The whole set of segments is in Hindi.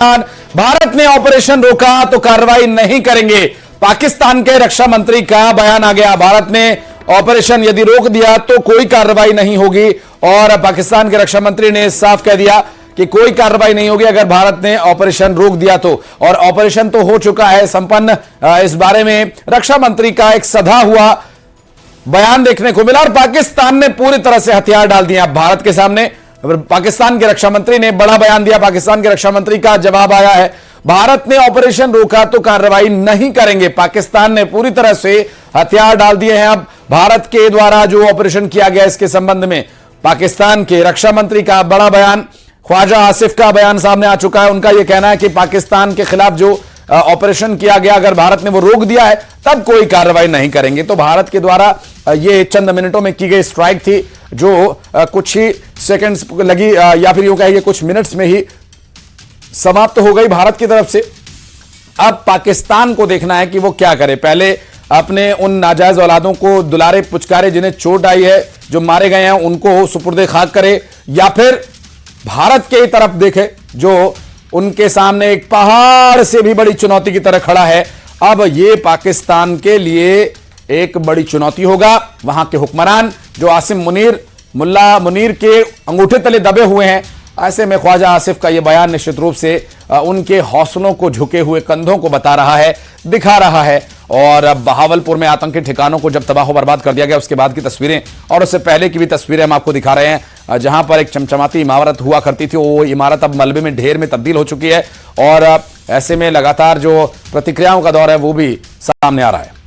भारत ने ऑपरेशन रोका तो कार्रवाई नहीं करेंगे। पाकिस्तान के रक्षा मंत्री का बयान आ गया। भारत ने ऑपरेशन यदि रोक दिया तो कोई कार्रवाई नहीं होगी और पाकिस्तान के रक्षा मंत्री ने साफ कह दिया कि कोई कार्रवाई नहीं होगी अगर भारत ने ऑपरेशन रोक दिया तो। और ऑपरेशन तो हो चुका है संपन्न। इस बारे में रक्षा मंत्री का एक सधा हुआ बयान देखने को मिला और पाकिस्तान ने पूरी तरह से हथियार डाल दिए भारत के सामने। पाकिस्तान के रक्षा मंत्री ने बड़ा बयान दिया। पाकिस्तान के रक्षा मंत्री का जवाब आया है, भारत ने ऑपरेशन रोका तो कार्रवाई नहीं करेंगे। पाकिस्तान ने पूरी तरह से हथियार डाल दिए हैं। अब भारत के द्वारा जो ऑपरेशन किया गया इसके संबंध में पाकिस्तान के रक्षा मंत्री का बड़ा बयान, ख्वाजा आसिफ का बयान सामने आ चुका है। उनका यह कहना है कि पाकिस्तान के खिलाफ जो ऑपरेशन किया गया अगर भारत ने वो रोक दिया है तब कोई कार्रवाई नहीं करेंगे। तो भारत के द्वारा ये चंद मिनटों में की गई स्ट्राइक थी जो कुछ ही सेकंड्स लगी या फिर यूं कहिए कुछ मिनट्स में ही समाप्त हो गई भारत की तरफ से। अब पाकिस्तान को देखना है कि वो क्या करे। पहले अपने उन नाजायज औलादों को दुलारे पुचकारे जिन्हें चोट आई है, जो मारे गए हैं, उनको सुपुर्दे खाक करे, या फिर भारत के तरफ देखे जो उनके सामने एक पहाड़ से भी बड़ी चुनौती की तरह खड़ा है। अब ये पाकिस्तान के लिए एक बड़ी चुनौती होगा। वहां के हुक्मरान जो आसिम मुनीर, मुल्ला मुनीर के अंगूठे तले दबे हुए हैं, ऐसे में ख्वाजा आसिफ का यह बयान निश्चित रूप से उनके हौसलों को झुके हुए कंधों को बता रहा है, दिखा रहा है। और बहावलपुर में आतंकी ठिकानों को जब तबाह बर्बाद कर दिया गया उसके बाद की तस्वीरें और उससे पहले की भी तस्वीरें हम आपको दिखा रहे हैं, जहां पर एक चमचमाती इमारत हुआ करती थी वो इमारत अब मलबे में ढेर में तब्दील हो चुकी है। और ऐसे में लगातार जो प्रतिक्रियाओं का दौर है वो भी सामने आ रहा है।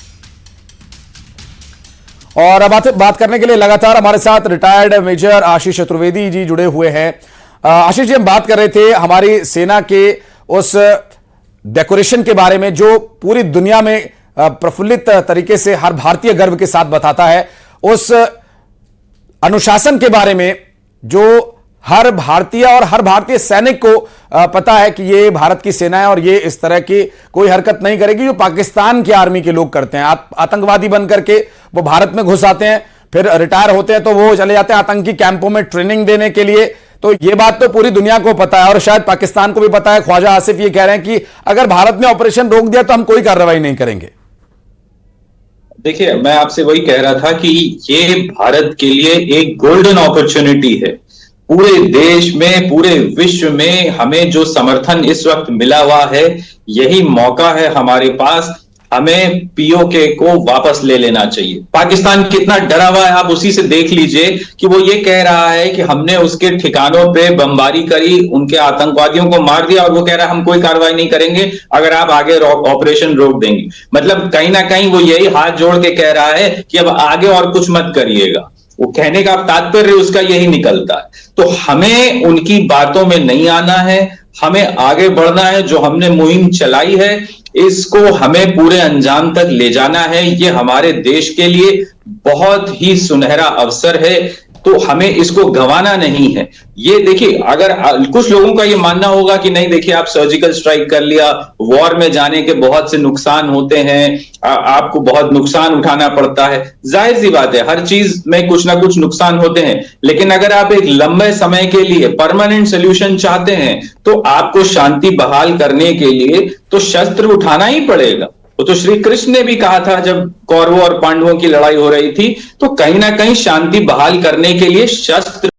और बात करने के लिए लगातार हमारे साथ रिटायर्ड मेजर आशीष चतुर्वेदी जी जुड़े हुए हैं। आशीष जी, हम बात कर रहे थे हमारी सेना के उस डेकोरेशन के बारे में जो पूरी दुनिया में प्रफुल्लित तरीके से हर भारतीय गर्व के साथ बताता है, उस अनुशासन के बारे में जो हर भारतीय और हर भारतीय सैनिक को पता है कि ये भारत की सेना है और ये इस तरह की कोई हरकत नहीं करेगी जो पाकिस्तान की आर्मी के लोग करते हैं। आतंकवादी बन करके वो भारत में घुस आते हैं, फिर रिटायर होते हैं तो वो चले जाते हैं आतंकी कैंपों में ट्रेनिंग देने के लिए। तो ये बात तो पूरी दुनिया को पता है और शायद पाकिस्तान को भी पता है। ख्वाजा आसिफ ये कह रहे हैं कि अगर भारत ने ऑपरेशन रोक दिया तो हम कोई कार्रवाई नहीं करेंगे। देखिए, मैं आपसे वही कह रहा था कि ये भारत के लिए एक गोल्डन अपॉर्चुनिटी है। पूरे देश में, पूरे विश्व में हमें जो समर्थन इस वक्त मिला हुआ है, यही मौका है हमारे पास। हमें पीओके को वापस ले लेना चाहिए। पाकिस्तान कितना डरा हुआ है आप उसी से देख लीजिए कि वो ये कह रहा है कि हमने उसके ठिकानों पे बमबारी करी, उनके आतंकवादियों को मार दिया, और वो कह रहा है हम कोई कार्रवाई नहीं करेंगे अगर आप आगे ऑपरेशन रोक देंगे। मतलब कहीं ना कहीं वो यही हाथ जोड़ के कह रहा है कि अब आगे और कुछ मत करिएगा। वो कहने का तात्पर्य उसका यही निकलता है। तो हमें उनकी बातों में नहीं आना है, हमें आगे बढ़ना है। जो हमने मुहिम चलाई है इसको हमें पूरे अंजाम तक ले जाना है। ये हमारे देश के लिए बहुत ही सुनहरा अवसर है, तो हमें इसको गंवाना नहीं है। ये देखिए, अगर कुछ लोगों का ये मानना होगा कि नहीं, देखिए आप सर्जिकल स्ट्राइक कर लिया, वॉर में जाने के बहुत से नुकसान होते हैं, आपको बहुत नुकसान उठाना पड़ता है। जाहिर सी बात है, हर चीज में कुछ ना कुछ नुकसान होते हैं, लेकिन अगर आप एक लंबे समय के लिए परमानेंट सोल्यूशन चाहते हैं तो आपको शांति बहाल करने के लिए तो शस्त्र उठाना ही पड़ेगा। वो तो श्री कृष्ण ने भी कहा था जब कौरवों और पांडवों की लड़ाई हो रही थी, तो कहीं ना कहीं शांति बहाल करने के लिए शस्त्र